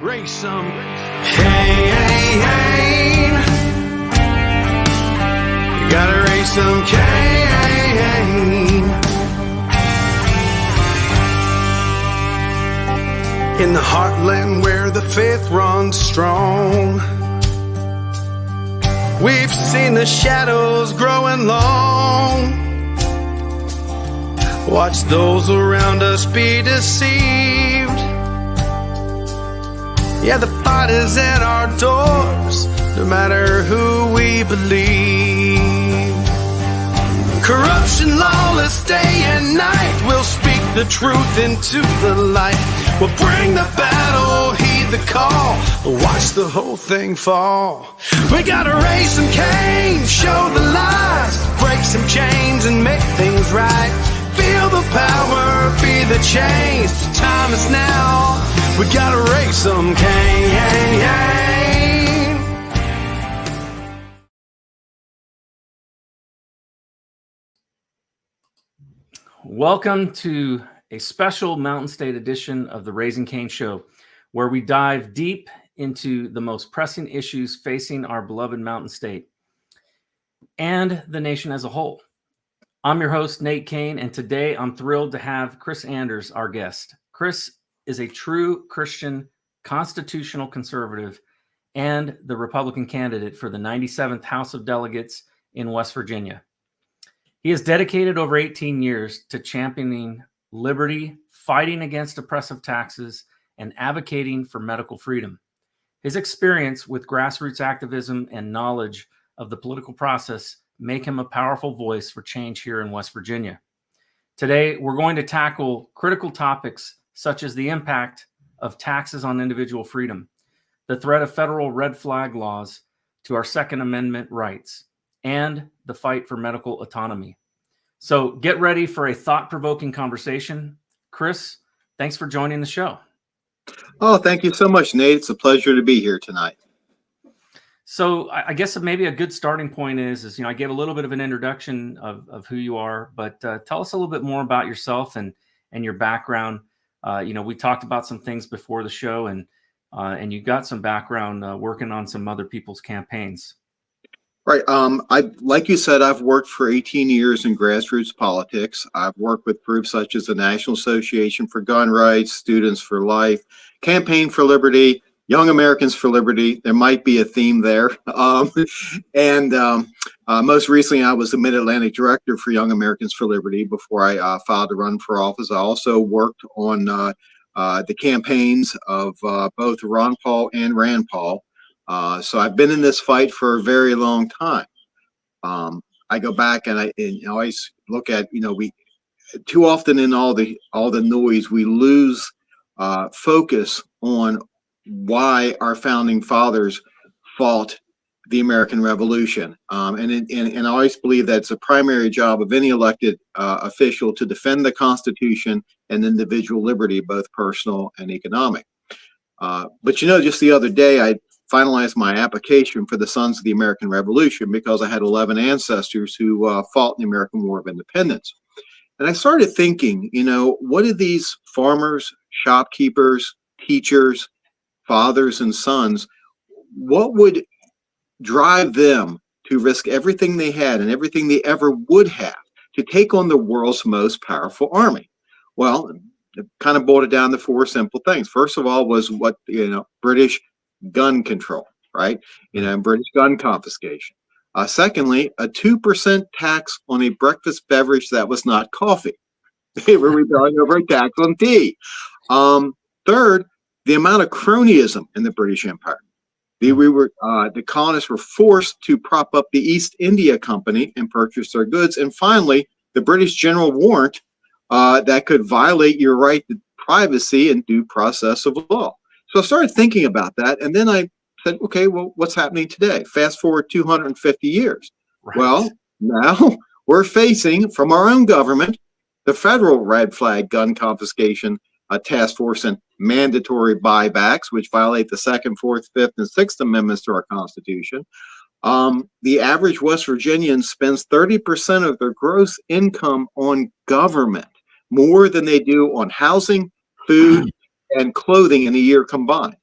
Raise some Cain. You gotta raise some Cain. In the heartland where the faith runs strong, we've seen the shadows growing long. Watch those around us be deceived. Yeah, the fight is at our doors, no matter who we believe. Corruption, lawless day and night, we'll speak the truth into the light. We'll bring the battle, heed the call, watch the whole thing fall. We gotta raise some Cain, show the lies, break some chains and make things right. Feel the power, be the change, the time is now. We gotta raise some Cain. Welcome to a special Mountain State edition of the Raising Cain Show, where we dive deep into the most pressing issues facing our beloved Mountain State and the nation as a whole. I'm your host, Nate Cain, and today I'm thrilled to have Chris Anders, our guest. Chris is a true Christian constitutional conservative and the Republican candidate for the 97th House of Delegates in West Virginia. He has dedicated over 18 years to championing liberty, fighting against oppressive taxes, and advocating for medical freedom. His experience with grassroots activism and knowledge of the political process make him a powerful voice for change here in West Virginia. Today, we're going to tackle critical topics such as the impact of taxes on individual freedom, the threat of federal red flag laws to our Second Amendment rights, and the fight for medical autonomy. So get ready for a thought-provoking conversation. Chris, thanks for joining the show. Oh, thank you so much, Nate. It's a pleasure to be here tonight. So I guess maybe a good starting point is I gave a little bit of an introduction of who you are, but tell us a little bit more about yourself and your background. We talked about some things before the show, and you got some background working on some other people's campaigns. Right. Like you said, I've worked for 18 years in grassroots politics. I've worked with groups such as the National Association for Gun Rights, Students for Life, Campaign for Liberty, Young Americans for Liberty. There might be a theme there. Most recently, I was the Mid-Atlantic Director for Young Americans for Liberty before I filed to run for office. I also worked on the campaigns of both Ron Paul and Rand Paul. So I've been in this fight for a very long time. I go back and I always look at, we too often in all the noise, we lose focus on why our founding fathers fought the American Revolution. And I always believe that it's a primary job of any elected official to defend the Constitution and individual liberty, both personal and economic. But just the other day, I finalized my application for the Sons of the American Revolution because I had 11 ancestors who fought in the American War of Independence. And I started thinking, what do these farmers, shopkeepers, teachers, fathers and sons, what would drive them to risk everything they had and everything they ever would have to take on the world's most powerful army? Well, it kind of boiled it down to four simple things. First of all was what, British gun control, right? British gun confiscation. Secondly, a 2% tax on a breakfast beverage that was not coffee. They were rebelling over a tax on tea. Third, the amount of cronyism in the British Empire. The colonists were forced to prop up the East India Company and purchase their goods. And finally, the British general warrant that could violate your right to privacy and due process of law. So I started thinking about that. And then I said, okay, well, what's happening today? Fast forward 250 years. Right. Well, now we're facing from our own government, the federal red flag gun confiscation task force and mandatory buybacks, which violate the Second, Fourth, Fifth, and Sixth Amendments to our Constitution. The average West Virginian spends 30% of their gross income on government, more than they do on housing, food, and clothing in a year combined.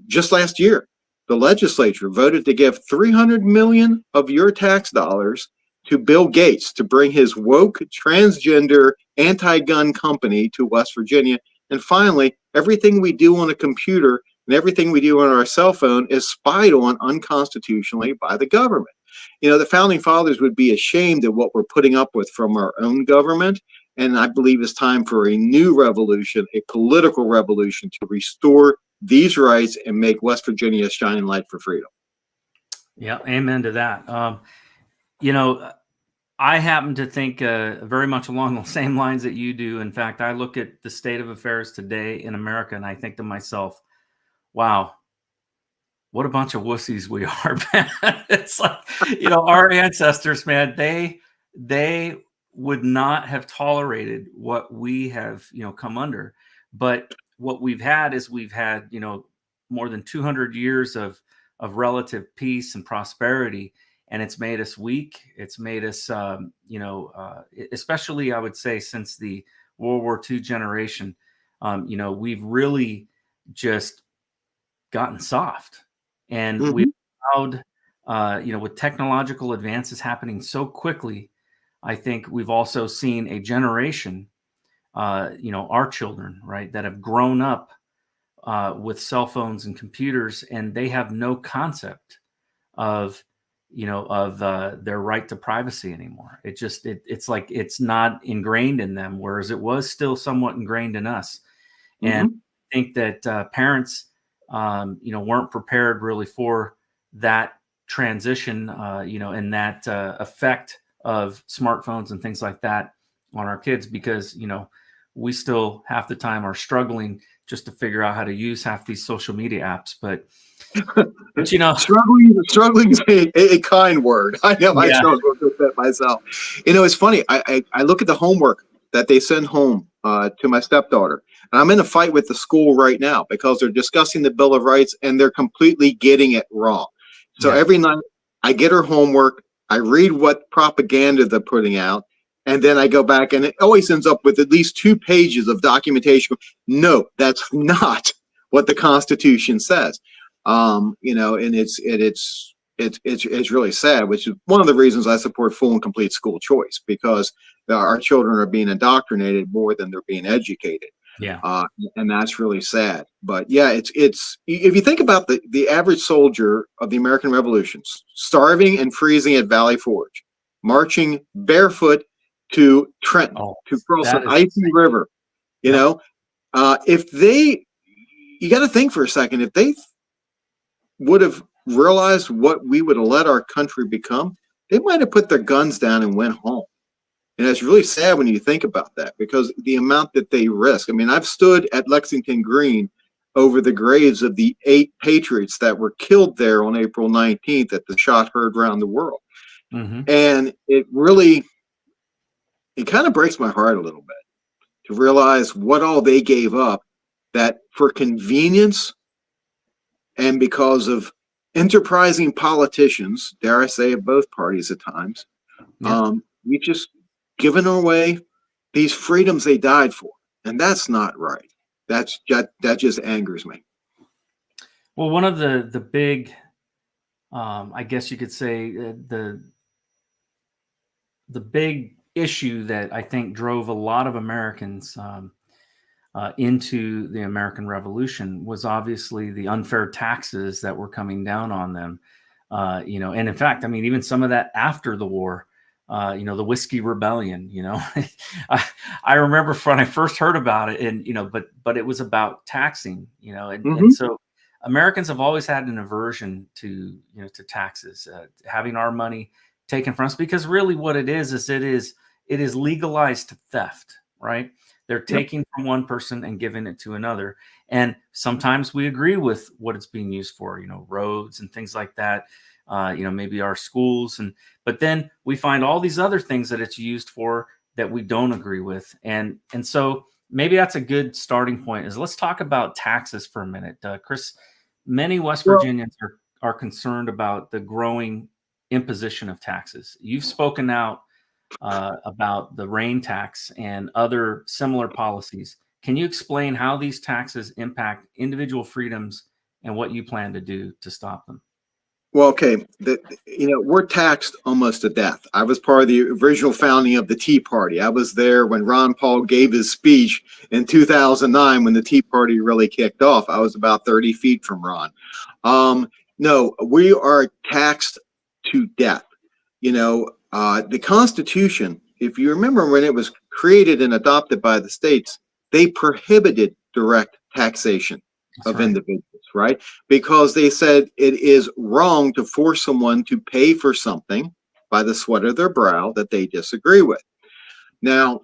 Just last year, the legislature voted to give 300 million of your tax dollars to Bill Gates to bring his woke transgender anti-gun company to West Virginia. And finally, everything we do on a computer and everything we do on our cell phone is spied on unconstitutionally by the government. You know, the founding fathers would be ashamed of what we're putting up with from our own government. And I believe it's time for a new revolution, a political revolution, to restore these rights and make West Virginia a shining light for freedom. Yeah, amen to that. You know, I happen to think very much along the same lines that you do. In fact, I look at the state of affairs today in America and I think to myself, wow, what a bunch of wussies we are, man. It's like, you know, our ancestors, man, they would not have tolerated what we have, you know, come under. But what we've had is we've had, you know, more than 200 years of relative peace and prosperity, and it's made us weak. It's made us, you know, especially I would say since the World War II generation, you know, we've really just gotten soft, and we allowed, you know, with technological advances happening so quickly, I think we've also seen a generation, you know, our children, right, that have grown up with cell phones and computers, and they have no concept of, you know, of their right to privacy anymore. It just, it's like it's not ingrained in them, whereas it was still somewhat ingrained in us. And I think that parents, you know, weren't prepared really for that transition, you know, and that effect of smartphones and things like that on our kids, because, you know, we still half the time are struggling just to figure out how to use half these social media apps. But you know, struggling is a kind word. I know. I yeah, struggle with that myself. You know, it's funny. I look at the homework that they send home to my stepdaughter, and I'm in a fight with the school right now because they're discussing the Bill of Rights and they're completely getting it wrong. So yeah. every night I get her homework, I read what propaganda they're putting out, and then I go back and it always ends up with at least 2 pages of documentation. No, that's not what the Constitution says. You know, and it's really sad, which is one of the reasons I support full and complete school choice, because our children are being indoctrinated more than they're being educated. Yeah. And that's really sad. But yeah, it's if you think about the average soldier of the American Revolution, starving and freezing at Valley Forge, marching barefoot to Trenton to cross an icy river, you know, if they, you got to think for a second, if they would have realized what we would have let our country become, they might have put their guns down and went home. And it's really sad when you think about that, because the amount that they risk. I mean, I've stood at Lexington Green over the graves of the 8 patriots that were killed there on April 19th that the shot heard around the world. And it really, it kind of breaks my heart a little bit to realize what all they gave up, that for convenience and because of enterprising politicians, dare I say, of both parties at times, we just given away these freedoms they died for, and that's not right. That just angers me. Well, one of the big, I guess you could say, the big issue that I think drove a lot of Americans into the American Revolution was obviously the unfair taxes that were coming down on them. You know, and in fact, I mean, even some of that after the war. You know, the Whiskey Rebellion, you know, I remember when I first heard about it, and, you know, but it was about taxing, you know, and so Americans have always had an aversion to, you know, to taxes, having our money taken from us, because really what it is it is legalized theft, right? They're taking from one person and giving it to another. And sometimes we agree with what it's being used for, you know, roads and things like that. You know, maybe our schools, but then we find all these other things that it's used for that we don't agree with. And so maybe that's a good starting point, is let's talk about taxes for a minute. Chris, many West Virginians are concerned about the growing imposition of taxes. You've spoken out about the rain tax and other similar policies. Can you explain how these taxes impact individual freedoms and what you plan to do to stop them. Well, okay, we're taxed almost to death. I was part of the original founding of the Tea Party. I was there when Ron Paul gave his speech in 2009 when the Tea Party really kicked off. I was about 30 feet from Ron. No, we are taxed to death. The Constitution, if you remember when it was created and adopted by the states, they prohibited direct taxation of individuals, right? Because they said it is wrong to force someone to pay for something by the sweat of their brow that they disagree with. Now,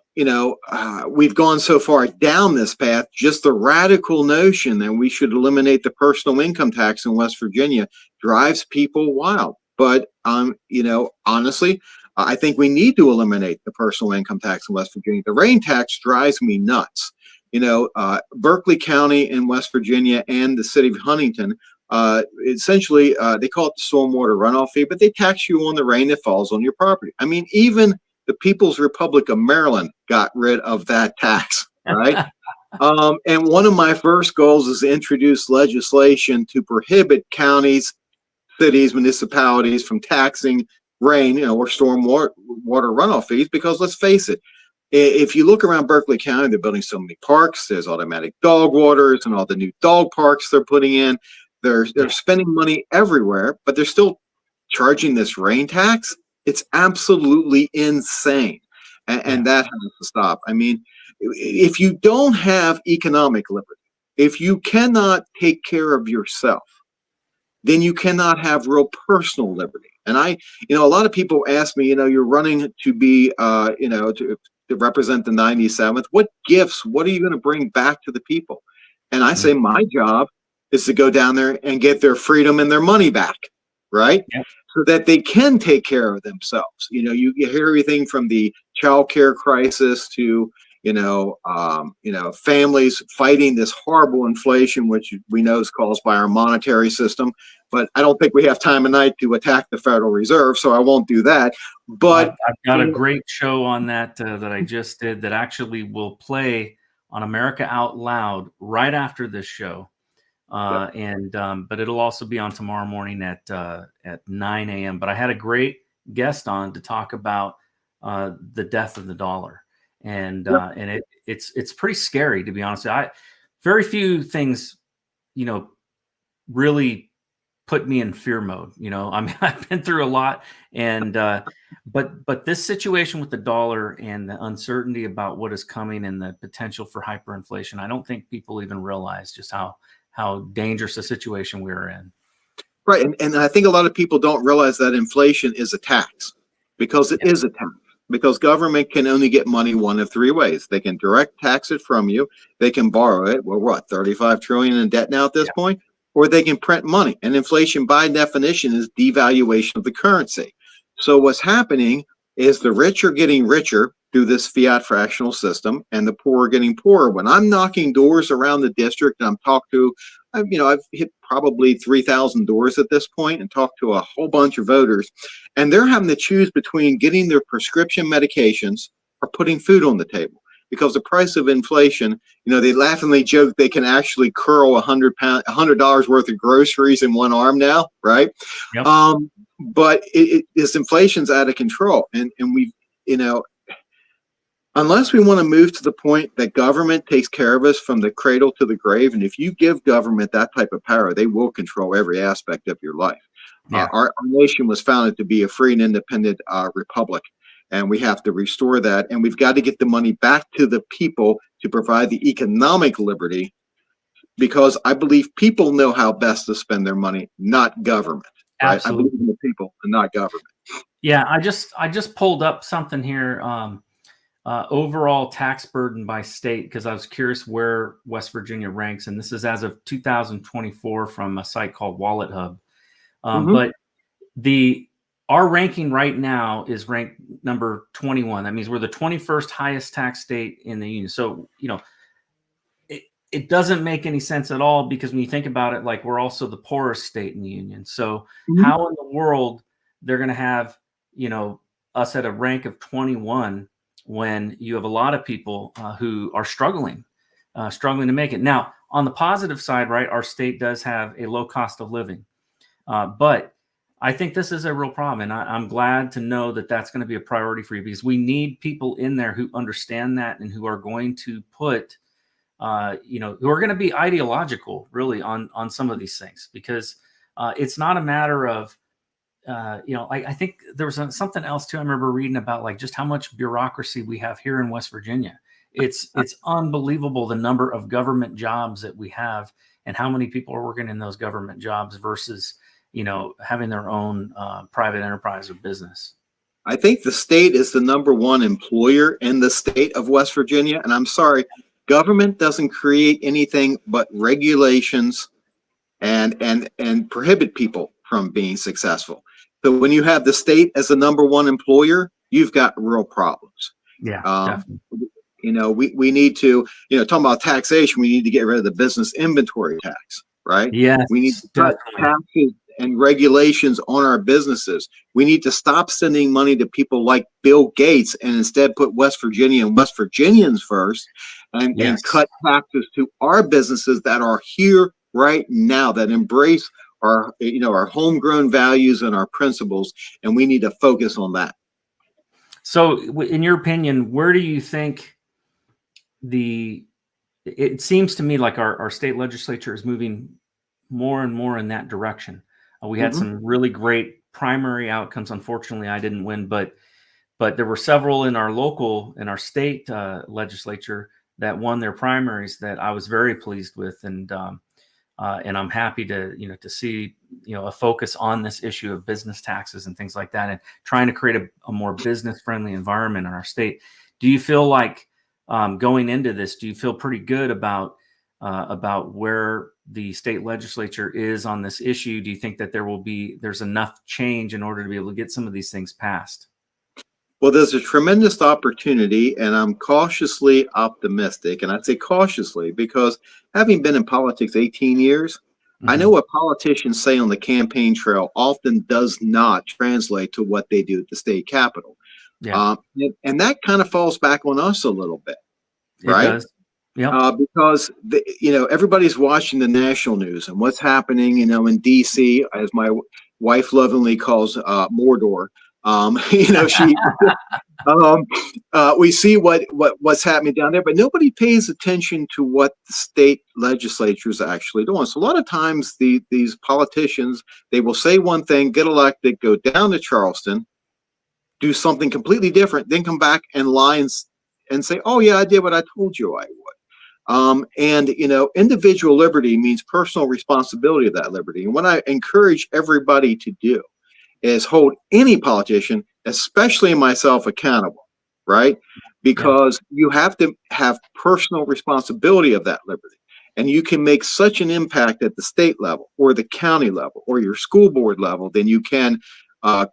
we've gone so far down this path, just the radical notion that we should eliminate the personal income tax in West Virginia drives people wild. But, honestly, I think we need to eliminate the personal income tax in West Virginia. The rain tax drives me nuts. Berkeley County in West Virginia and the city of Huntington, essentially, they call it the stormwater runoff fee, but they tax you on the rain that falls on your property. I mean, even the People's Republic of Maryland got rid of that tax, right? And one of my first goals is to introduce legislation to prohibit counties, cities, municipalities from taxing rain, or stormwater runoff fees, because let's face it, if you look around Berkeley County, they're building so many parks. There's automatic dog waters and all the new dog parks they're putting in. They're spending money everywhere, but they're still charging this rain tax. It's absolutely insane. And that has to stop. I mean, if you don't have economic liberty, if you cannot take care of yourself, then you cannot have real personal liberty. And a lot of people ask me, you're running to be, to represent the 97th. What gifts, what are you going to bring back to the people? And I say, my job is to go down there and get their freedom and their money back, right? Yep. So that they can take care of themselves. You hear everything from the child care crisis to, families fighting this horrible inflation, which we know is caused by our monetary system. But I don't think we have time tonight to attack the Federal Reserve, so I won't do that. But I've got a great show on that that I just did that actually will play on America Out Loud right after this show. But it'll also be on tomorrow morning at 9 a.m. But I had a great guest on to talk about the death of the dollar, and it's pretty scary, to be honest. Very few things, really put me in fear mode. I mean, I've been through a lot, and but this situation with the dollar and the uncertainty about what is coming and the potential for hyperinflation, I don't think people even realize just how dangerous a situation we're in. Right. And I think a lot of people don't realize that inflation is a tax, because it is a tax, because government can only get money one of three ways. They can direct tax it from you. They can borrow it. Well, what, 35 trillion in debt now at this point? Or they can print money. And inflation by definition is devaluation of the currency. So what's happening is the rich are getting richer through this fiat fractional system, and the poor are getting poorer. When I'm knocking doors around the district and I'm talked to, I've hit probably 3,000 doors at this point and talked to a whole bunch of voters, and they're having to choose between getting their prescription medications or putting food on the table. Because the price of inflation, they laughingly joke they can actually curl $100 worth of groceries in one arm now, right? Yep. But this inflation's out of control, and we've, unless we want to move to the point that government takes care of us from the cradle to the grave, and if you give government that type of power, they will control every aspect of your life. Yeah. Our nation was founded to be a free and independent republic, and we have to restore that. And we've got to get the money back to the people to provide the economic liberty, because I believe people know how best to spend their money, not government. Right? Absolutely. I believe in the people and not government. Yeah, I just pulled up something here. Overall tax burden by state, because I was curious where West Virginia ranks, and this is as of 2024 from a site called Wallet Hub. But our ranking right now is ranked number 21. That means we're the 21st highest tax state in the union. So it doesn't make any sense at all, because when you think about it, like, we're also the poorest state in the union. So how in the world they're going to have us at a rank of 21 when you have a lot of people who are struggling struggling to make it. Now, on the positive side, right, our state does have a low cost of living, but I think this is a real problem, and I'm glad to know that that's going to be a priority for you, because we need people in there who understand that and who are going to put, who are going to be ideological, really, on some of these things, because it's not a matter of, I think there was something else too. I remember reading about like just how much bureaucracy we have here in West Virginia. It's unbelievable the number of government jobs that we have and how many people are working in those government jobs versus, having their own private enterprise or business. I think the state is the number one employer in the state of West Virginia. And I'm sorry, government doesn't create anything but regulations and prohibit people from being successful. So when you have the state as the number one employer, you've got real problems. Yeah, definitely. We need to, talking about taxation, we need to get rid of the business inventory tax, right? Yes, we need to cut taxes and regulations on our businesses. We need to stop sending money to people like Bill Gates and instead put West Virginia and West Virginians first, and cut taxes to our businesses that are here right now, that embrace our homegrown values and our principles, and we need to focus on that. So in your opinion, where do you think it seems to me like our state legislature is moving more and more in that direction. We had some really great primary outcomes. Unfortunately, I didn't win, but there were several in our state legislature that won their primaries that I was very pleased with, and I'm happy to see a focus on this issue of business taxes and things like that, and trying to create a more business friendly environment in our state. Do you feel like going into this, do you feel pretty good about where the state legislature is on this issue? Do you think that there's enough change in order to be able to get some of these things passed? Well, there's a tremendous opportunity, and I'm cautiously optimistic. And I say cautiously because having been in politics 18 years, I know what politicians say on the campaign trail often does not translate to what they do at the state capitol. Yeah. And that kind of falls back on us a little bit, right? It does. Yep. Because everybody's watching the national news and what's happening, in DC, as my wife lovingly calls Mordor. She, we see what's happening down there, but nobody pays attention to what the state legislature is actually doing. So a lot of times these politicians, they will say one thing, get elected, go down to Charleston, do something completely different, then come back and lie and say, oh yeah, I did what I told you I would. Individual liberty means personal responsibility of that liberty. And what I encourage everybody to do is hold any politician, especially myself, accountable, right? Because you have to have personal responsibility of that liberty. And you can make such an impact at the state level or the county level or your school board level than you can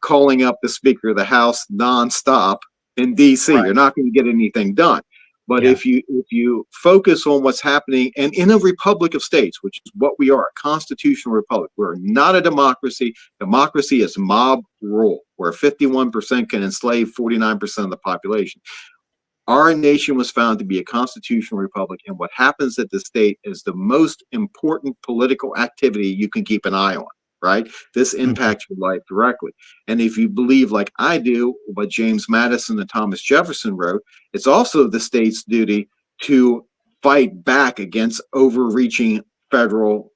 calling up the Speaker of the House nonstop in DC. Right. You're not going to get anything done. But if you focus on what's happening, and in a republic of states, which is what we are, a constitutional republic, we're not a democracy. Democracy is mob rule, where 51% can enslave 49% of the population. Our nation was found to be a constitutional republic, and what happens at the state is the most important political activity you can keep an eye on. Right? This impacts your life directly. And if you believe, like I do, what James Madison and Thomas Jefferson wrote, it's also the state's duty to fight back against overreaching federal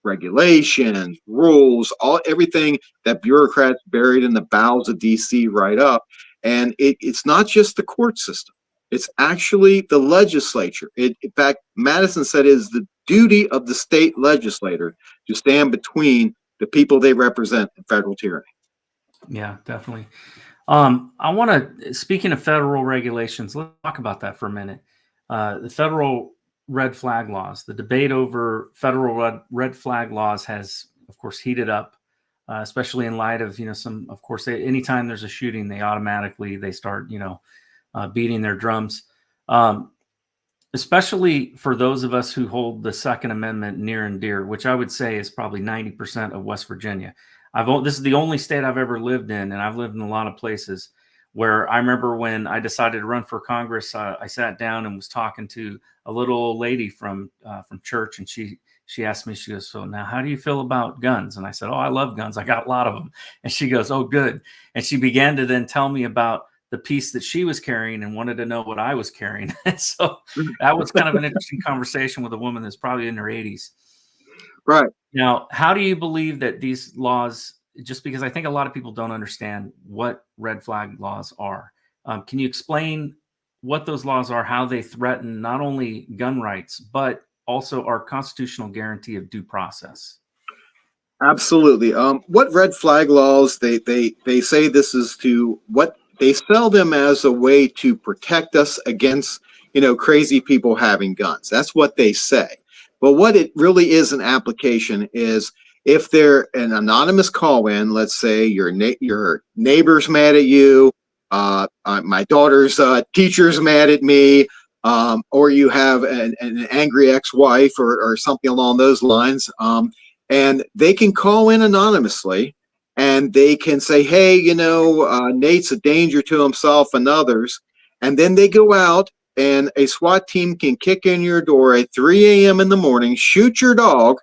regulations, rules, everything that bureaucrats buried in the bowels of DC write up. And it's not just the court system. It's actually the legislature. In fact, Madison said it is the duty of the state legislator to stand between the people they represent in federal tyranny. Yeah, definitely. I want to, speaking of federal regulations, let's talk about that for a minute. The federal red flag laws, the debate over federal red flag laws has, of course, heated up, especially in light of, of course, anytime there's a shooting, they start, beating their drums. Especially for those of us who hold the Second Amendment near and dear, which I would say is probably 90% of West Virginia. This is the only state I've ever lived in, and I've lived in a lot of places where I remember when I decided to run for Congress, I sat down and was talking to a little old lady from church, and she asked me, she goes, "So now how do you feel about guns?" And I said, "Oh, I love guns. I got a lot of them." And she goes, "Oh, good." And she began to then tell me about the piece that she was carrying and wanted to know what I was carrying. And so that was kind of an interesting conversation with a woman that's probably in her 80s. Right. Now, how do you believe that these laws, just because I think a lot of people don't understand what red flag laws are, can you explain what those laws are, how they threaten not only gun rights, but also our constitutional guarantee of due process? Absolutely. What red flag laws, they say this is to what they sell them as a way to protect us against, crazy people having guns. That's what they say. But what it really is an application is if they're an anonymous call in, let's say your neighbor's mad at you, my daughter's teacher's mad at me, or you have an angry ex-wife or something along those lines. And they can call in anonymously and they can say, hey, Nate's a danger to himself and others. And then they go out and a SWAT team can kick in your door at 3 a.m. in the morning, shoot your dog,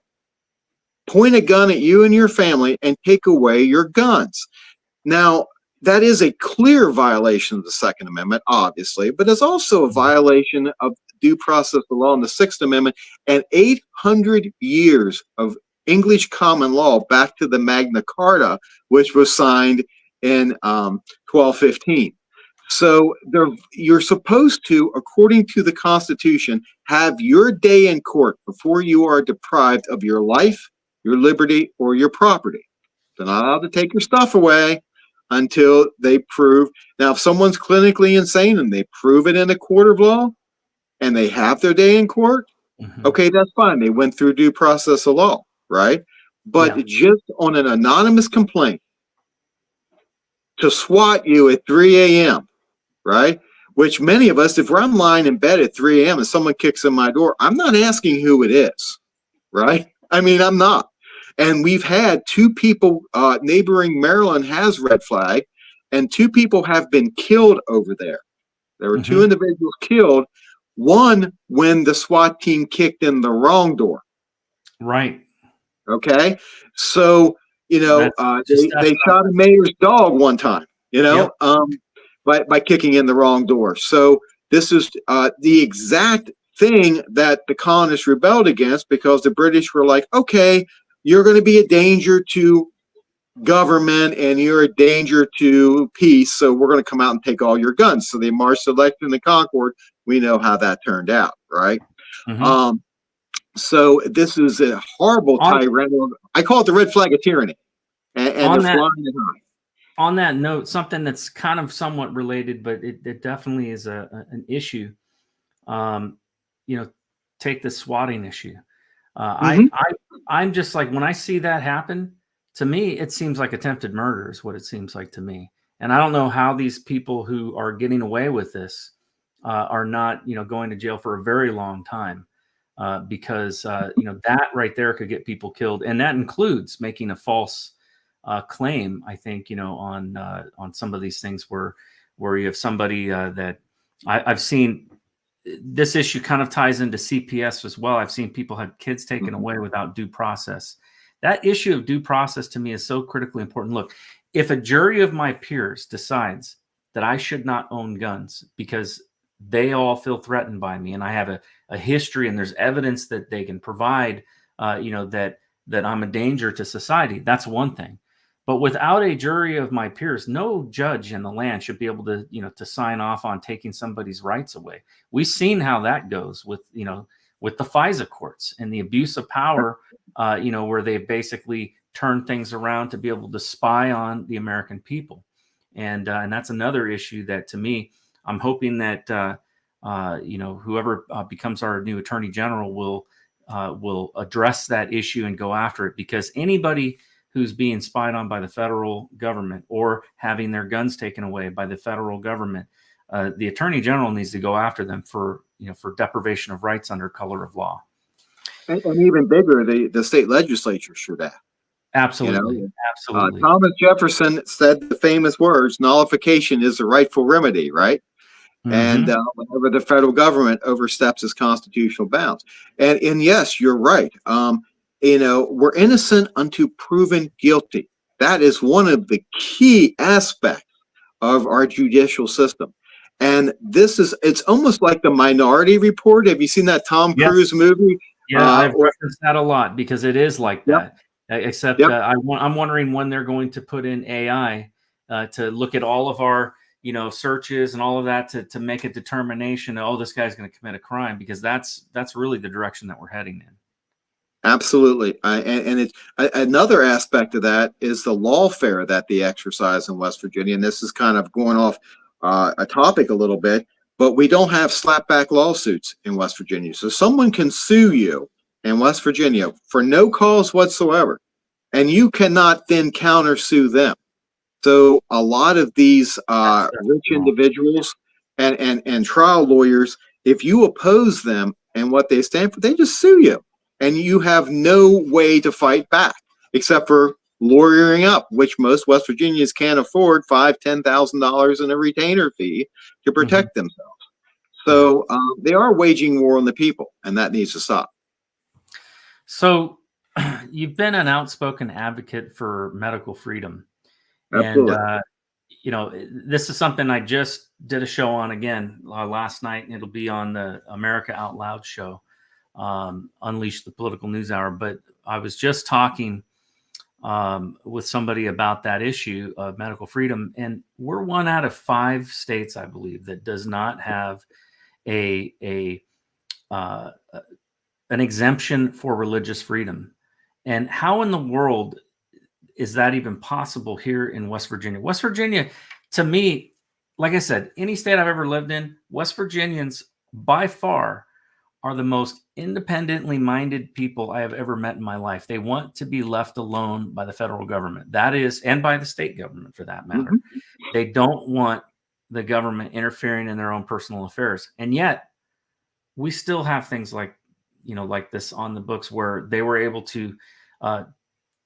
point a gun at you and your family, and take away your guns. Now, that is a clear violation of the Second Amendment, obviously, but it's also a violation of due process of law in the Sixth Amendment and 800 years of English common law back to the Magna Carta, which was signed in 1215. So you're supposed to, according to the Constitution, have your day in court before you are deprived of your life, your liberty, or your property. They're not allowed to take your stuff away until they prove. Now, if someone's clinically insane and they prove it in a court of law and they have their day in court, okay, that's fine. They went through due process of law, right? But just on an anonymous complaint to SWAT you at 3 a.m., right? Which many of us, if I'm lying in bed at 3 a.m. and someone kicks in my door, I'm not asking who it is, right? I mean, I'm not. And we've had two people, neighboring Maryland has red flag, and two people have been killed over there. There were two individuals killed, one when the SWAT team kicked in the wrong door. Right. Okay. So, they shot a mayor's dog one time, by kicking in the wrong door. So this is the exact thing that the colonists rebelled against, because the British were like, okay, you're going to be a danger to government and you're a danger to peace, so we're going to come out and take all your guns. So they marched the Lexington and Concord. We know how that turned out, right? So this is a horrible tyrannical. I call it the red flag of tyranny, and they're flying it high. On that note, something that's kind of somewhat related, but it definitely is an issue. Take the swatting issue. I'm just like, when I see that happen, to me, it seems like attempted murder is what it seems like to me. And I don't know how these people who are getting away with this are not, going to jail for a very long time, because that right there could get people killed, and that includes making a false claim. I think on some of these things where you have somebody that I've seen. This issue kind of ties into CPS as well. I've seen people have kids taken away without due process. That issue of due process to me is so critically important. Look, if a jury of my peers decides that I should not own guns because they all feel threatened by me, and I have a history and there's evidence that they can provide, that I'm a danger to society, that's one thing. But without a jury of my peers, no judge in the land should be able to, to sign off on taking somebody's rights away. We've seen how that goes with the FISA courts and the abuse of power, where they basically turn things around to be able to spy on the American people. And that's another issue that, to me, I'm hoping that, whoever becomes our new attorney general will address that issue and go after it, because anybody who's being spied on by the federal government or having their guns taken away by the federal government, the attorney general needs to go after them for deprivation of rights under color of law. And even bigger, the state legislature should have. Absolutely. Absolutely. Thomas Jefferson said the famous words, "Nullification is the rightful remedy," right? And Mhm. whenever the federal government oversteps its constitutional bounds. And yes, you're right. We're innocent unto proven guilty. That is one of the key aspects of our judicial system. And it's almost like the Minority Report. Have you seen that Tom Yes. Cruise movie? Yeah, I've referenced that a lot because it is like Yep, that. Except yep. I'm wondering when they're going to put in AI to look at all of our searches and all of that to make a determination. Oh, this guy's going to commit a crime, because that's really the direction that we're heading in. Absolutely. And it's another aspect of that is the lawfare that they exercise in West Virginia. And this is kind of going off a topic a little bit, but we don't have slapback lawsuits in West Virginia. So someone can sue you in West Virginia for no cause whatsoever, and you cannot then countersue them. So a lot of these That's rich wrong. individuals and trial lawyers, if you oppose them and what they stand for, they just sue you, and you have no way to fight back except for lawyering up, which most West Virginians can't afford $5,000-$10,000 in a retainer fee to Mhm. protect themselves. Yeah. So they are waging war on the people, and that needs to stop. So you've been an outspoken advocate for medical freedom. And, Absolutely. this is something I just did a show on again last night. It'll be on the America Out Loud show, Unleash the Political News Hour. But I was just talking with somebody about that issue of medical freedom. And we're 1 out of 5 states, I believe, that does not have a uh, an exemption for religious freedom. And how in the world is that even possible here in West Virginia? West Virginia, to me, like I said, any state I've ever lived in, West Virginians by far are the most independently minded people I have ever met in my life. They want to be left alone by the federal government. That is, and by the state government for that matter. Mhm. They don't want the government interfering in their own personal affairs. And yet we still have things like, like this on the books, where they were able to uh,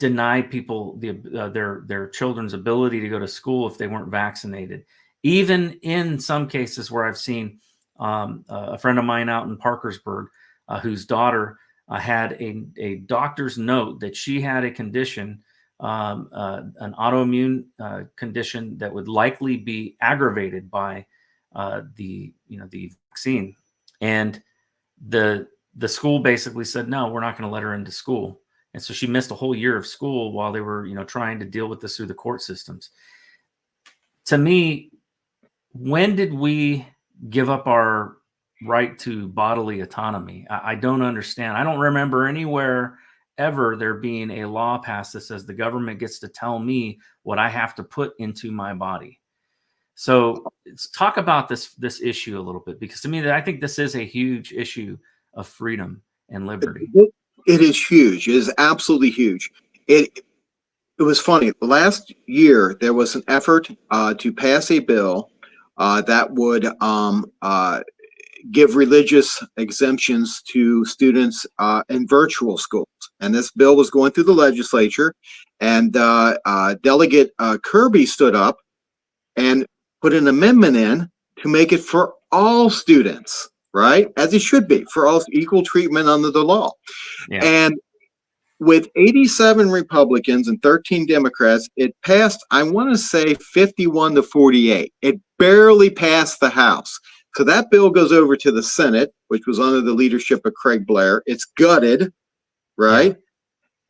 deny people their children's ability to go to school if they weren't vaccinated. Even in some cases where I've seen a friend of mine out in Parkersburg, whose daughter had a doctor's note that she had a condition, an autoimmune condition that would likely be aggravated by the vaccine, and the school basically said, no, we're not going to let her into school. And so she missed a whole year of school while they were, trying to deal with this through the court systems. To me, when did we give up our right to bodily autonomy? I don't understand. I don't remember anywhere ever there being a law passed that says the government gets to tell me what I have to put into my body. So let's talk about this issue a little bit, because to me, I think this is a huge issue of freedom and liberty. It is huge. It is absolutely huge. It was funny. Last year, there was an effort to pass a bill that would give religious exemptions to students in virtual schools. And this bill was going through the legislature, and Delegate Kirby stood up and put an amendment in to make it for all students, right? As it should be, for all equal treatment under the law. Yeah. And with 87 Republicans and 13 Democrats, it passed, I want to say 51-48. It barely passed the House. So that bill goes over to the Senate, which was under the leadership of Craig Blair. It's gutted, right?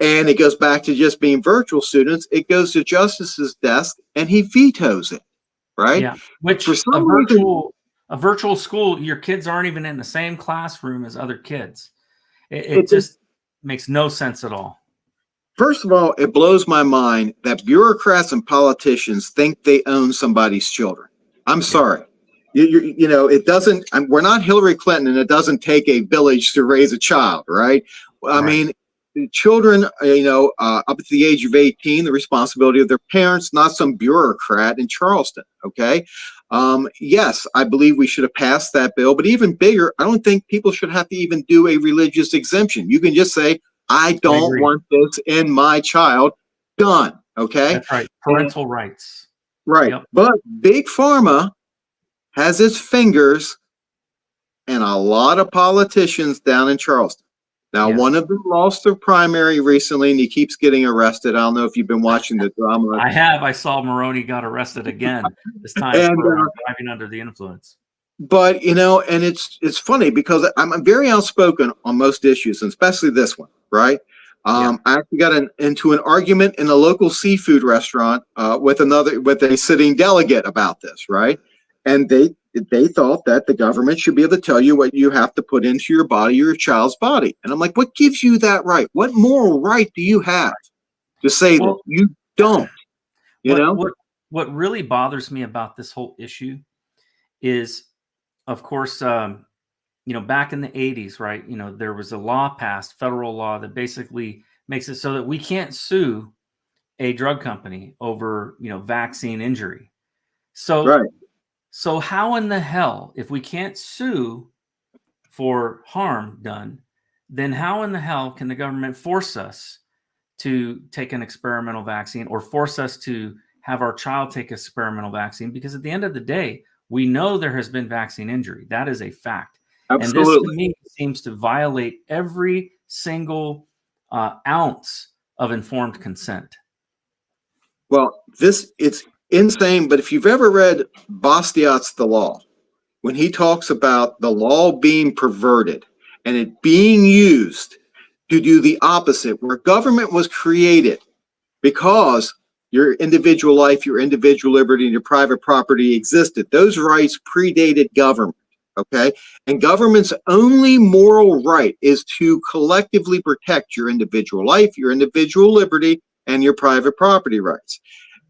Yeah. And it goes back to just being virtual students. It goes to Justice's desk and he vetoes it, right? Yeah. Which for some reason, a virtual school, your kids aren't even in the same classroom as other kids. It just makes no sense at all. First of all, it blows my mind that bureaucrats and politicians think they own somebody's children. I'm sorry. It doesn't, we're not Hillary Clinton, and it doesn't take a village to raise a child, right? I mean, children, up to the age of 18, the responsibility of their parents, not some bureaucrat in Charleston, okay? Yes, I believe we should have passed that bill, but even bigger, I don't think people should have to even do a religious exemption. You can just say, I don't want this in my child, done. Okay. That's right. Parental rights. Right. Yep. But Big Pharma has its fingers in a lot of politicians down in Charleston. Now, Yes. one of them lost their primary recently, and he keeps getting arrested. I don't know if you've been watching the drama. I have. I saw Maroney got arrested again, this time And for driving under the influence. but and it's funny because I'm very outspoken on most issues, and especially this one, right? I actually got into an argument in a local seafood restaurant with a sitting delegate about this, right? And they thought that the government should be able to tell you what you have to put into your body, your child's body. And I'm like, what gives you that right? What moral right do you have to say that? You don't, What really bothers me about this whole issue is, of course, back in the 80s, right? There was a law passed, federal law, that basically makes it so that we can't sue a drug company over, vaccine injury. So, right. So how in the hell, if we can't sue for harm done, then how in the hell can the government force us to take an experimental vaccine or force us to have our child take experimental vaccine? Because at the end of the day, we know there has been vaccine injury. That is a fact. Absolutely. And this, to me, seems to violate every single ounce of informed consent. Well, it's insane, but if you've ever read Bastiat's The Law, when he talks about the law being perverted and it being used to do the opposite, where government was created because your individual life, your individual liberty, and your private property existed. Those rights predated government, okay? And government's only moral right is to collectively protect your individual life, your individual liberty, and your private property rights.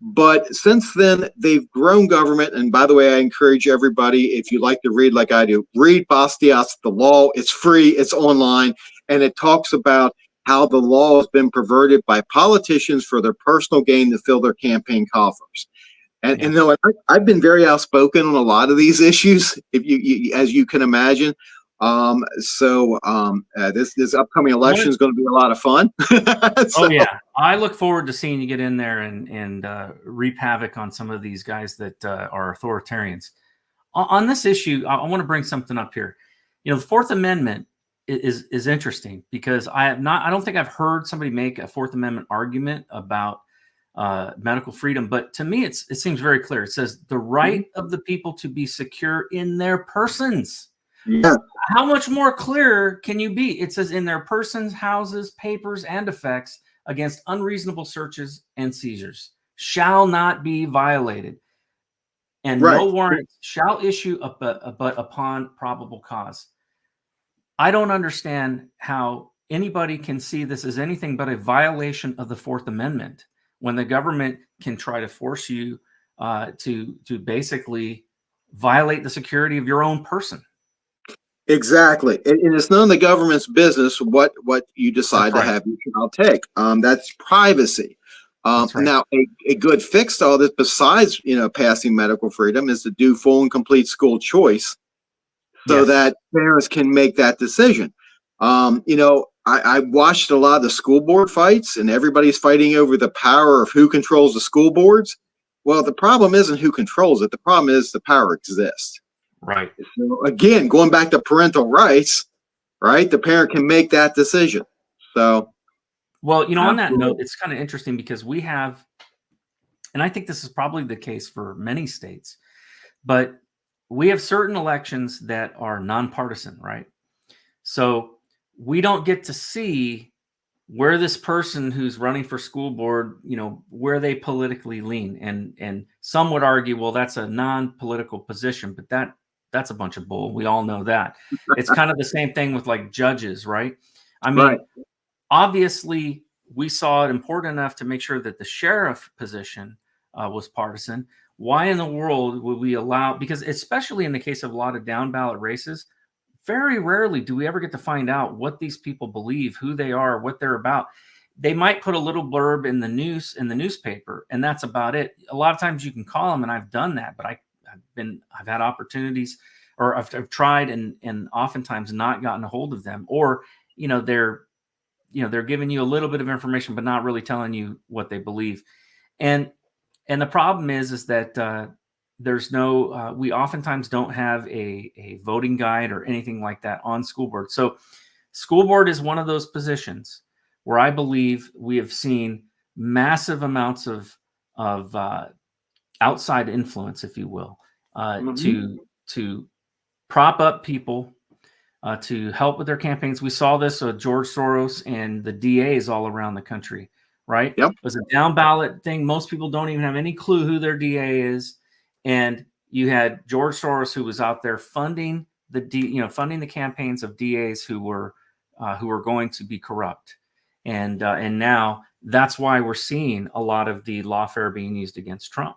But since then, they've grown government. And by the way, I encourage everybody, if you like to read like I do, read Bastiat's The Law. It's free, it's online, and it talks about how the law has been perverted by politicians for their personal gain to fill their campaign coffers. And I've been very outspoken on a lot of these issues, if you as you can imagine. This upcoming election is going to be a lot of fun. Oh yeah, I look forward to seeing you get in there and reap havoc on some of these guys that are authoritarians. On this issue, I want to bring something up here. The Fourth Amendment is interesting because I don't think I've heard somebody make a Fourth Amendment argument about medical freedom, but to me, it seems very clear. It says the right of the people to be secure in their persons. Yeah. How much more clear can you be? It says in their persons, houses, papers, and effects against unreasonable searches and seizures shall not be violated. And no warrant shall issue but upon probable cause. I don't understand how anybody can see this as anything but a violation of the Fourth Amendment when the government can try to force you to basically violate the security of your own person. Exactly. And it's none of the government's business what you decide to have your child take. That's privacy. Now, a good fix to all this, besides passing medical freedom, is to do full and complete school choice, so that parents can make that decision. I watched a lot of the school board fights, and everybody's fighting over the power of who controls the school boards. Well, the problem isn't who controls it. The problem is the power exists. Right. So again, going back to parental rights, right? The parent can make that decision. So, well, on that note, it's kind of interesting because we have, and I think this is probably the case for many states, but we have certain elections that are nonpartisan, right? So we don't get to see where this person who's running for school board, where they politically lean. And some would argue, well, that's a non-political position, but that's a bunch of bull. We all know that. It's kind of the same thing with like judges, right? I mean, obviously we saw it important enough to make sure that the sheriff position was partisan. Why in the world would we allow, because especially in the case of a lot of down ballot races, very rarely do we ever get to find out what these people believe, who they are, what they're about. They might put a little blurb in the newspaper, and that's about it. A lot of times you can call them, and I've done that, but I've had opportunities, or I've tried and oftentimes not gotten a hold of them, or they're they're giving you a little bit of information, but not really telling you what they believe. And the problem is that there's no, we oftentimes don't have a voting guide or anything like that on school board. So school board is one of those positions where I believe we have seen massive amounts of outside influence, if you will, to prop up people, to help with their campaigns. We saw this with George Soros and the DAs all around the country, right? Yep. It was a down ballot thing. Most people don't even have any clue who their DA is. And you had George Soros, who was out there funding funding the campaigns of DAs who were going to be corrupt. And now that's why we're seeing a lot of the lawfare being used against Trump.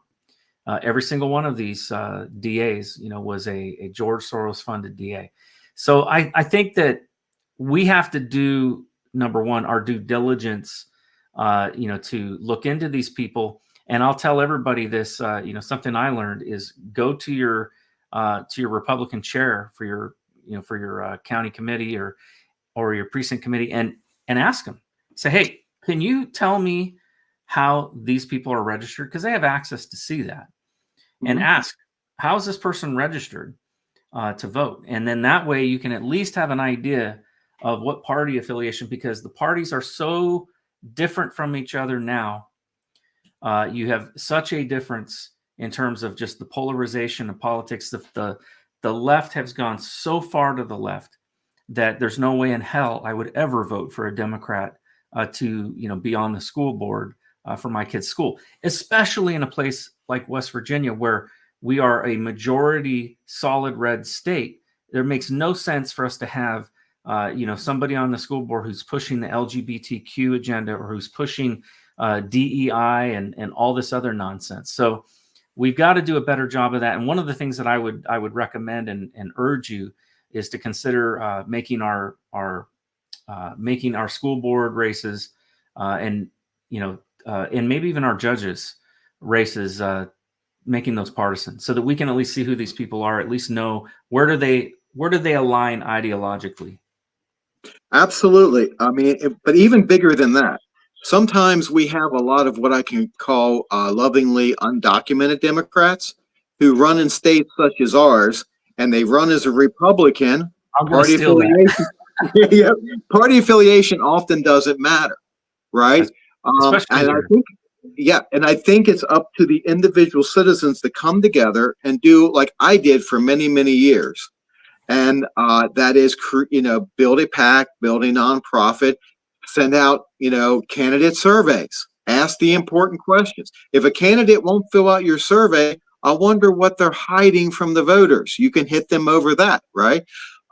Every single one of these DAs, was a George Soros funded DA. So I think that we have to do, number one, our due diligence, to look into these people. And I'll tell everybody this, something I learned is go to your Republican chair for your county committee or your precinct committee and ask them, say, hey, can you tell me how these people are registered? Because they have access to see that. And ask, how is this person registered to vote? And then that way you can at least have an idea of what party affiliation, because the parties are so different from each other now. You have such a difference in terms of just the polarization of politics. The left has gone so far to the left that there's no way in hell I would ever vote for a Democrat to be on the school board for my kid's school, especially in a place like West Virginia, where we are a majority solid red state. There makes no sense for us to have, somebody on the school board who's pushing the LGBTQ agenda or who's pushing DEI and all this other nonsense. So we've got to do a better job of that. And one of the things that I would recommend and urge you is to consider making our school board races and maybe even our judges races, making those partisan, so that we can at least see who these people are, at least know where do they align ideologically. Absolutely. I mean, but even bigger than that, sometimes we have a lot of what I can call lovingly undocumented Democrats who run in states such as ours, and they run as a Republican. Party affiliation. Yeah, party affiliation often doesn't matter, right? And I think it's up to the individual citizens to come together and do like I did for many, many years. And that is, build a PAC, build a nonprofit, send out, candidate surveys, ask the important questions. If a candidate won't fill out your survey, I wonder what they're hiding from the voters. You can hit them over that, right?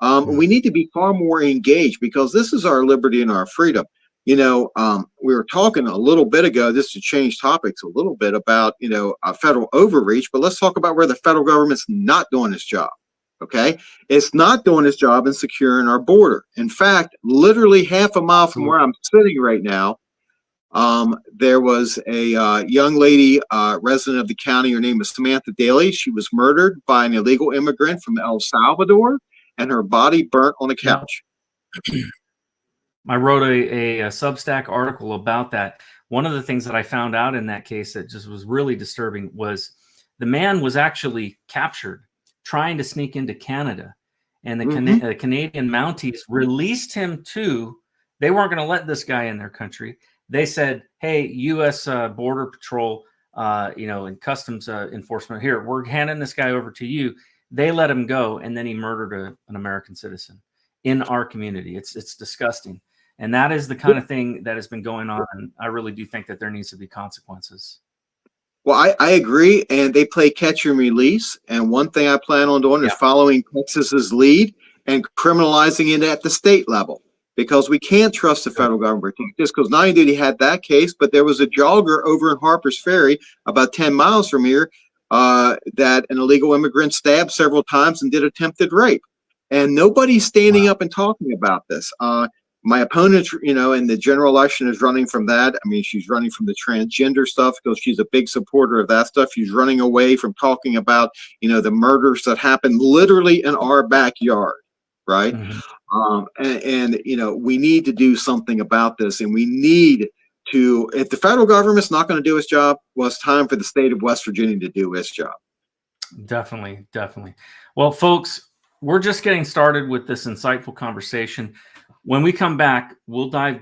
We need to be far more engaged, because this is our liberty and our freedom. We were talking a little bit ago, just to change topics a little bit, about, federal overreach, but let's talk about where the federal government's not doing its job. Okay. It's not doing its job in securing our border. In fact, literally half a mile from where I'm sitting right now, there was a young lady, resident of the county. Her name was Samantha Daly. She was murdered by an illegal immigrant from El Salvador, and her body burnt on a couch. I wrote a Substack article about that. One of the things that I found out in that case that just was really disturbing was the man was actually captured trying to sneak into Canada, and the Canadian Mounties released him they weren't going to let this guy in their country. They said, hey, U.S. Border Patrol, and Customs Enforcement, here, we're handing this guy over to you. They let him go, and then he murdered an American citizen in our community. It's disgusting. And that is the kind of thing that has been going on. And I really do think that there needs to be consequences. Well, I agree. And they play catch and release. And one thing I plan on doing is following Texas's lead and criminalizing it at the state level, because we can't trust the federal government. Just because not only did he have that case, but there was a jogger over in Harper's Ferry, about 10 miles from here, that an illegal immigrant stabbed several times and did attempted rape. And nobody's standing up and talking about this. My opponent, in the general election is running from that. I mean, she's running from the transgender stuff because she's a big supporter of that stuff. She's running away from talking about, the murders that happened literally in our backyard, right? Mhm. And we need to do something about this, and we need to, if the federal government's not going to do its job, well, it's time for the state of West Virginia to do its job. Definitely, definitely. Well, folks, we're just getting started with this insightful conversation. When we come back, we'll dive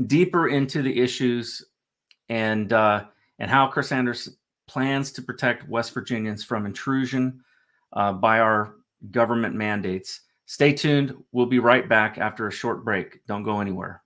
deeper into the issues and how Chris Anders plans to protect West Virginians from intrusion by our government mandates. Stay tuned. We'll be right back after a short break. Don't go anywhere.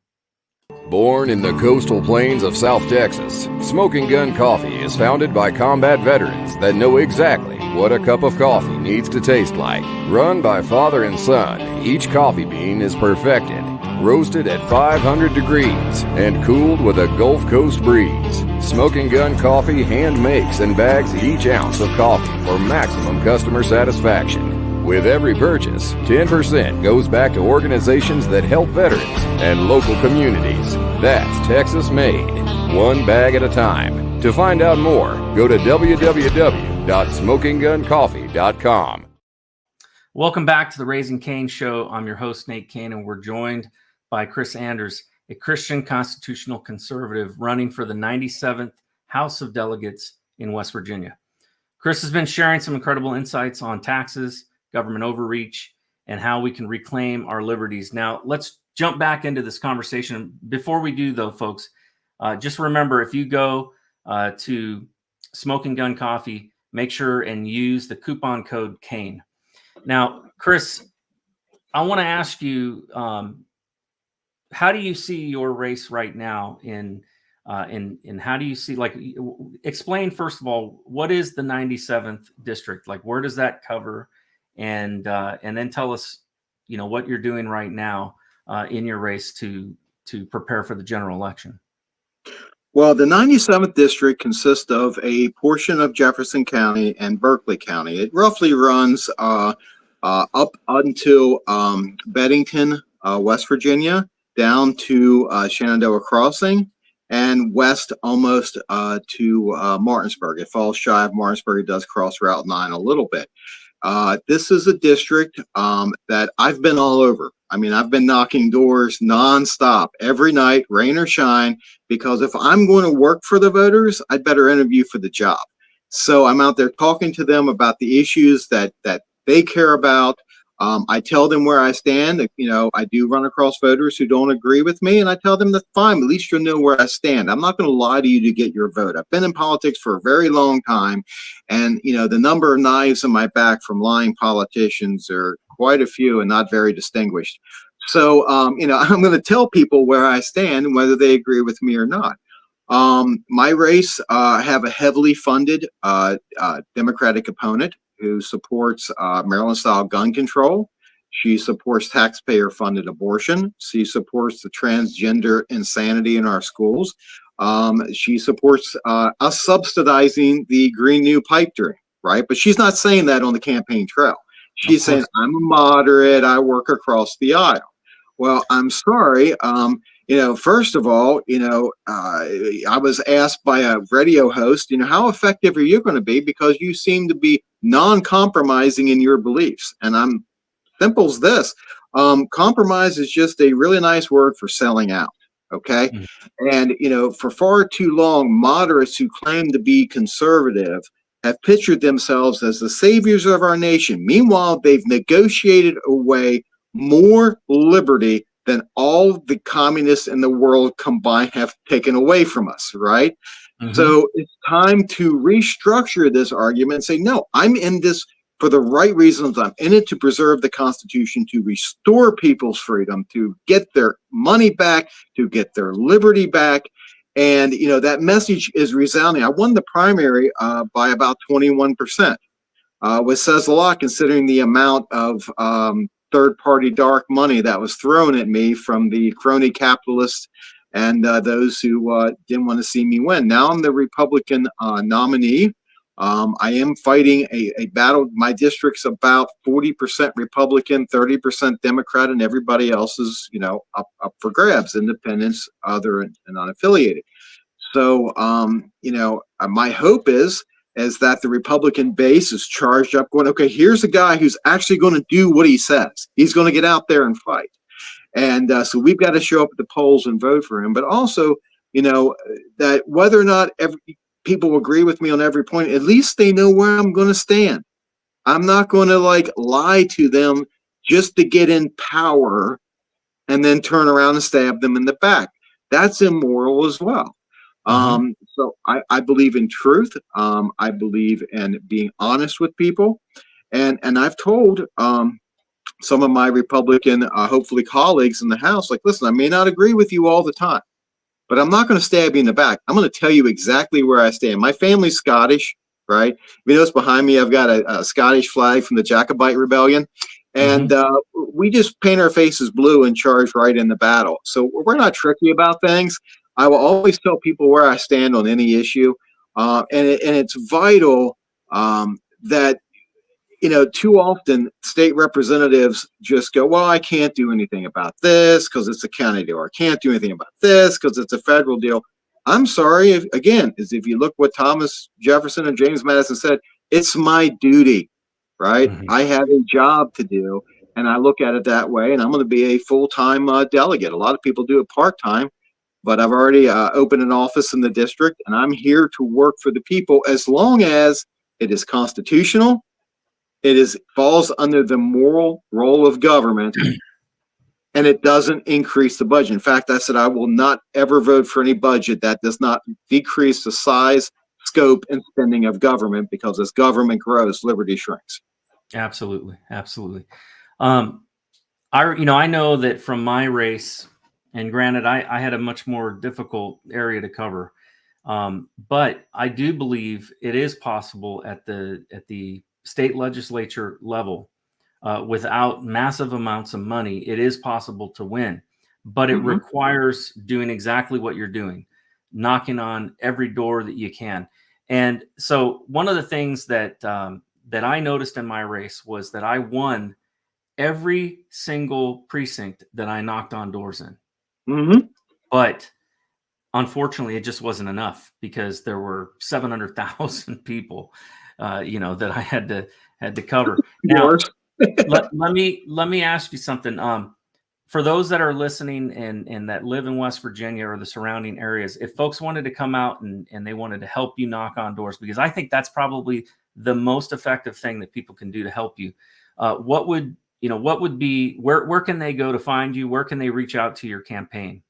Born in the coastal plains of South Texas, Smoking Gun Coffee is founded by combat veterans that know exactly what a cup of coffee needs to taste like. Run by father and son, each coffee bean is perfected, roasted at 500 degrees, and cooled with a Gulf Coast breeze. Smoking Gun Coffee hand makes and bags each ounce of coffee for maximum customer satisfaction. With every purchase, 10% goes back to organizations that help veterans and local communities. That's Texas made, one bag at a time. To find out more, go to www.smokingguncoffee.com. Welcome back to the Raising Cain Show. I'm your host, Nate Cain, and we're joined by Chris Anders, a Christian constitutional conservative running for the 97th House of Delegates in West Virginia. Chris has been sharing some incredible insights on taxes, government overreach, and how we can reclaim our liberties. Now, let's jump back into this conversation. Before we do, though, folks, just remember, if you go to Smoking Gun Coffee, make sure and use the coupon code CAIN. Now, Chris, I want to ask you, how do you see your race right now in how do you see, like, explain, first of all, what is the 97th district? Like, where does that cover? And then tell us, what you're doing right now in your race to prepare for the general election. Well, the 97th district consists of a portion of Jefferson County and Berkeley County. It roughly runs up until Beddington, West Virginia, down to Shenandoah Crossing, and west almost to Martinsburg. It falls shy of Martinsburg. It does cross Route 9 a little bit. This is a district that I've been all over. I mean, I've been knocking doors nonstop every night, rain or shine, because if I'm going to work for the voters, I'd better interview for the job. So I'm out there talking to them about the issues that they care about. I tell them where I stand. I do run across voters who don't agree with me, and I tell them that's fine. At least you'll know where I stand. I'm not going to lie to you to get your vote. I've been in politics for a very long time, and the number of knives in my back from lying politicians are quite a few and not very distinguished. So, I'm going to tell people where I stand and whether they agree with me or not. My race have a heavily funded Democratic opponent who supports Maryland-style gun control. She supports taxpayer-funded abortion. She supports the transgender insanity in our schools. She supports us subsidizing the Green New Pipe dream, right? But she's not saying that on the campaign trail. She's saying, I'm a moderate, I work across the aisle. Well, I'm sorry. First of all, I was asked by a radio host, how effective are you going to be? Because you seem to be non-compromising in your beliefs. And I'm simple as this. Compromise is just a really nice word for selling out. Okay. And, for far too long, moderates who claim to be conservative have pictured themselves as the saviors of our nation. Meanwhile, they've negotiated away more liberty than all the communists in the world combined have taken away from us, right? So it's time to restructure this argument and say, no, I'm in this for the right reasons. I'm in it to preserve the Constitution, to restore people's freedom, to get their money back, to get their liberty back. And, that message is resounding. I won the primary by about 21%, which says a lot considering the amount of third-party dark money that was thrown at me from the crony capitalists and those who didn't want to see me win. Now I'm the Republican nominee. I am fighting a battle. My district's about 40% Republican, 30% Democrat, and everybody else is, up for grabs, independents, other, and unaffiliated. So, my hope is is that the Republican base is charged up going, okay, here's a guy who's actually going to do what he says. He's going to get out there and fight. And so we've got to show up at the polls and vote for him. But also, that whether or not people agree with me on every point, at least they know where I'm going to stand. I'm not going to lie to them just to get in power and then turn around and stab them in the back. That's immoral as well. So I believe in truth. I believe in being honest with people. And I've told some of my Republican, hopefully colleagues in the House, listen, I may not agree with you all the time, but I'm not going to stab you in the back. I'm going to tell you exactly where I stand. My family's Scottish, right? You notice behind me, I've got a Scottish flag from the Jacobite Rebellion. And we just paint our faces blue and charge right in the battle. So we're not tricky about things. I will always tell people where I stand on any issue. And it's vital that, too often state representatives just go, well, I can't do anything about this because it's a county deal, or I can't do anything about this because it's a federal deal. I'm sorry, if you look what Thomas Jefferson and James Madison said, it's my duty, right? I have a job to do, and I look at it that way, and I'm going to be a full-time delegate. A lot of people do it part-time, but I've already opened an office in the district, and I'm here to work for the people as long as it is constitutional. It falls under the moral role of government, and it doesn't increase the budget. In fact, I said I will not ever vote for any budget that does not decrease the size, scope, and spending of government, because as government grows, liberty shrinks. Absolutely. I know that from my race, and granted, I had a much more difficult area to cover, but I do believe it is possible at the state legislature level, without massive amounts of money, it is possible to win, but it requires doing exactly what you're doing, knocking on every door that you can. And so one of the things that I noticed in my race was that I won every single precinct that I knocked on doors in. But unfortunately, it just wasn't enough, because there were 700,000 people, that I had to cover. Now, let me ask you something. For those that are listening and that live in West Virginia or the surrounding areas, if folks wanted to come out and they wanted to help you knock on doors, because I think that's probably the most effective thing that people can do to help you, what would be, where can they go to find you? Where can they reach out to your campaign?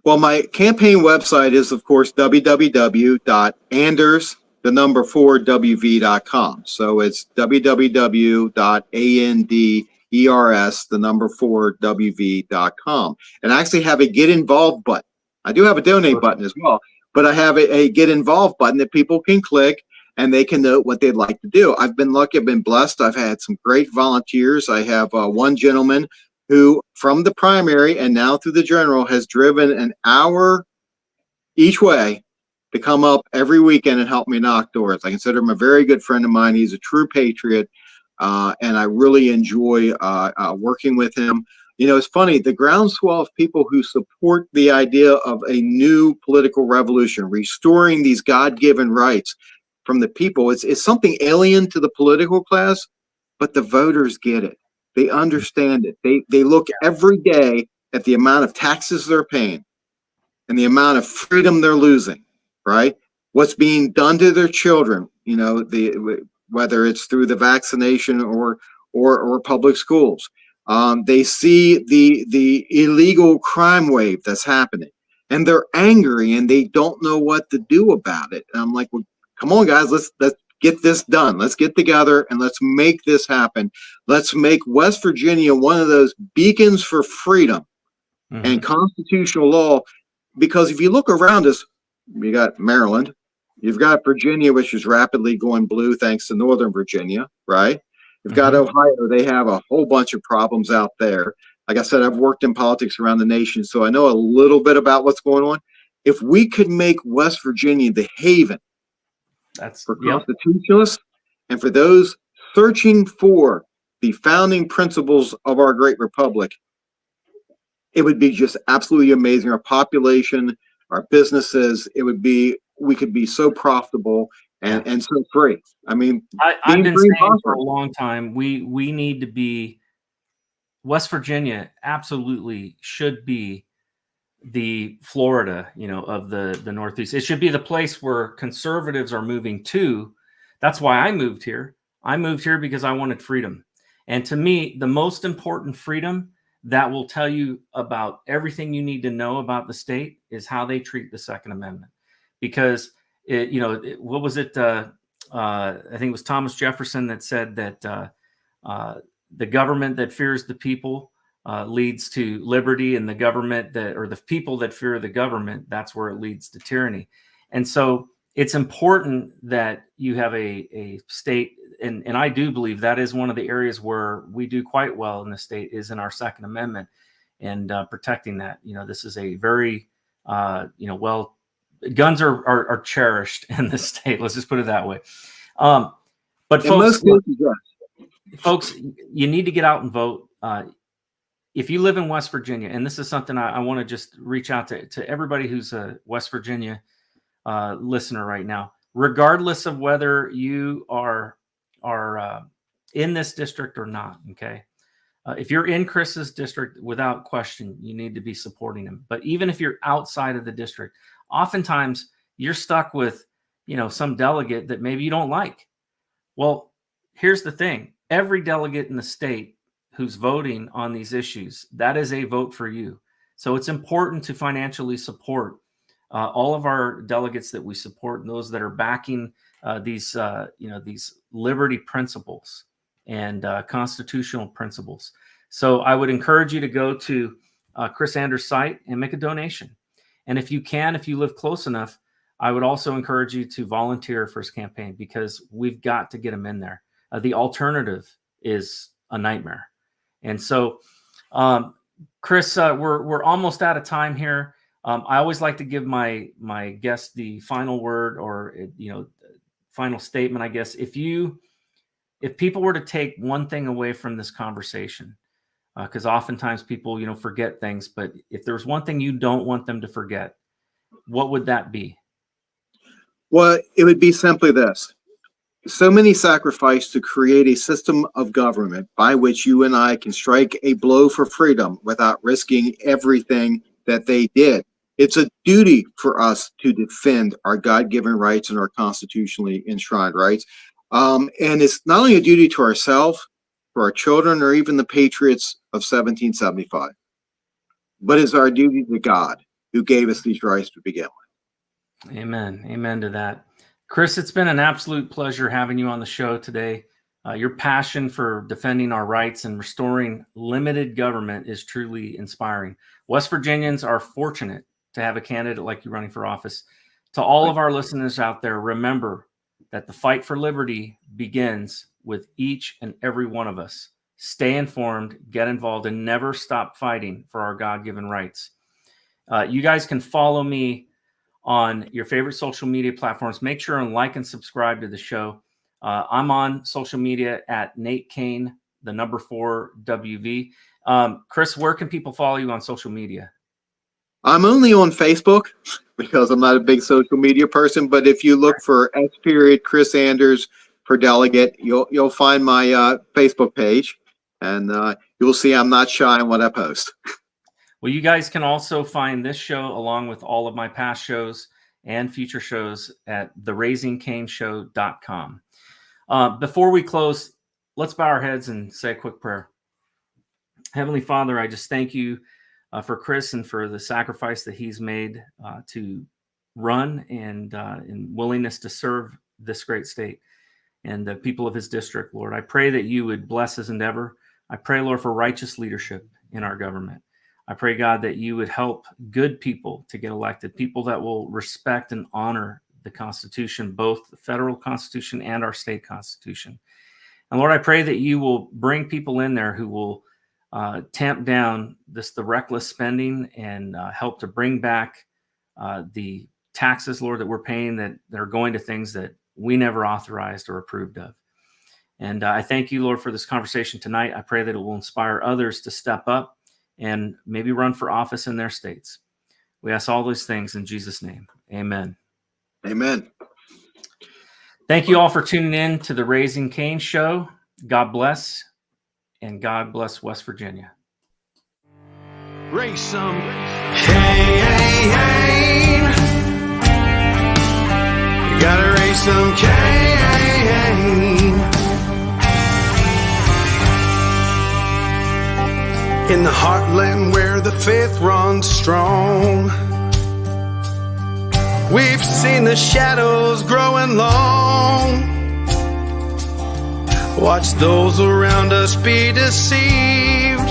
Well, my campaign website is, of course, www.anders4wv.com. So it's www.anders4wv.com. And I actually have a get involved button. I do have a donate button as well, but I have a get involved button that people can click and they can note what they'd like to do. I've been lucky, I've been blessed. I've had some great volunteers. I have one gentleman who, from the primary and now through the general, has driven an hour each way to come up every weekend and help me knock doors. I consider him a very good friend of mine. He's a true patriot, and I really enjoy working with him. It's funny, the groundswell of people who support the idea of a new political revolution, restoring these God-given rights from the people, it's something alien to the political class, but the voters get it. They understand it. They look every day at the amount of taxes they're paying and the amount of freedom they're losing, right? What's being done to their children, whether it's through the vaccination or public schools. They see the illegal crime wave that's happening, and they're angry and they don't know what to do about it. And I'm like, well, come on, guys, let's get this done. Let's get together and let's make this happen. Let's make West Virginia one of those beacons for freedom and constitutional law. Because if you look around us, you got Maryland, you've got Virginia, which is rapidly going blue thanks to Northern Virginia, right? You've got Ohio. They have a whole bunch of problems out there. Like I said, I've worked in politics around the nation, so I know a little bit about what's going on. If we could make West Virginia the haven for constitutionalists and for those searching for the founding principles of our great republic, it would be just absolutely amazing. Our population, our businesses, we could be so profitable, and so free. I mean, I've been free and saying for a prospering. long time, we need to be, West Virginia absolutely should be the Florida, of the Northeast. It should be the place where conservatives are moving to. That's why I moved here. I moved here because I wanted freedom. And to me, the most important freedom that will tell you about everything you need to know about the state is how they treat the Second Amendment. Because what was it? I think it was Thomas Jefferson that said that the government that fears the people leads to liberty, and the people that fear the government, that's where it leads to tyranny. And so it's important that you have a state, and I do believe that is one of the areas where we do quite well in the state, is in our Second Amendment and protecting that. This is a very, guns are cherished in the state. Let's just put it that way. But folks, folks, you need to get out and vote. If you live in West Virginia, and this is something I want to just reach out to everybody who's a West Virginia listener right now, regardless of whether you are in this district or not. Okay. If you're in Chris's district, without question, you need to be supporting him. But even if you're outside of the district, oftentimes you're stuck with, some delegate that maybe you don't like. Well, here's the thing. Every delegate in the state who's voting on these issues, that is a vote for you. So it's important to financially support all of our delegates that we support, and those that are backing these liberty principles and constitutional principles. So I would encourage you to go to Chris Anders' site and make a donation. And if you live close enough, I would also encourage you to volunteer for his campaign, because we've got to get him in there. The alternative is a nightmare. And so, Chris, we're almost out of time here. I always like to give my guests the final word, or final statement, I guess. If people were to take one thing away from this conversation, because oftentimes people forget things, but if there's one thing you don't want them to forget, what would that be? Well, it would be simply this. So many sacrificed to create a system of government by which you and I can strike a blow for freedom without risking everything that they did. It's a duty for us to defend our God-given rights and our constitutionally enshrined rights. And it's not only a duty to ourselves, for our children, or even the patriots of 1775, but it's our duty to God, who gave us these rights to begin with. Amen. Amen to that. Chris, it's been an absolute pleasure having you on the show today. Your passion for defending our rights and restoring limited government is truly inspiring. West Virginians are fortunate to have a candidate like you running for office. To all of our listeners out there, remember that the fight for liberty begins with each and every one of us. Stay informed, get involved, and never stop fighting for our God-given rights. You guys can follow me on your favorite social media platforms. Make sure and like and subscribe to the show. I'm on social media at Nate Kane, the number 4 WV. Chris, where can people follow you on social media? I'm only on Facebook because I'm not a big social media person. But if you look for Chris Anders for delegate, you'll find my Facebook page, and you'll see I'm not shy on what I post. Well, you guys can also find this show along with all of my past shows and future shows at theraisingcaneshow.com. Before we close, let's bow our heads and say a quick prayer. Heavenly Father, I just thank you for Chris and for the sacrifice that he's made to run and in willingness to serve this great state and the people of his district, Lord. I pray that you would bless his endeavor. I pray, Lord, for righteous leadership in our government. I pray, God, that you would help good people to get elected, people that will respect and honor the Constitution, both the federal Constitution and our state Constitution. And Lord, I pray that you will bring people in there who will tamp down the reckless spending and help to bring back the taxes, Lord, that we're paying that are going to things that we never authorized or approved of. And I thank you, Lord, for this conversation tonight. I pray that it will inspire others to step up and maybe run for office in their states. We ask all these things in Jesus' name. Amen. Amen. Thank you all for tuning in to the Raising Cain show. God bless, and God bless West Virginia. Raise some Cain. You gotta raise some Cain. In the heartland where the faith runs strong, we've seen the shadows growing long. Watch those around us be deceived.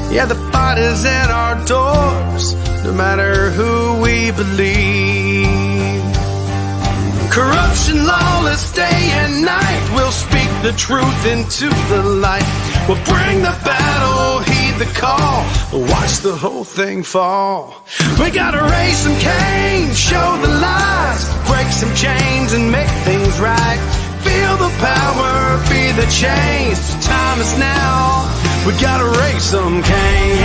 Yeah, the fight is at our doors, no matter who we believe. Corruption, lawless day and night, we'll speak the truth into the light. We'll bring the battle, heed the call, watch the whole thing fall. We gotta raise some Cain, show the lies, break some chains and make things right. Feel the power, be the change, time is now. We gotta raise some Cain.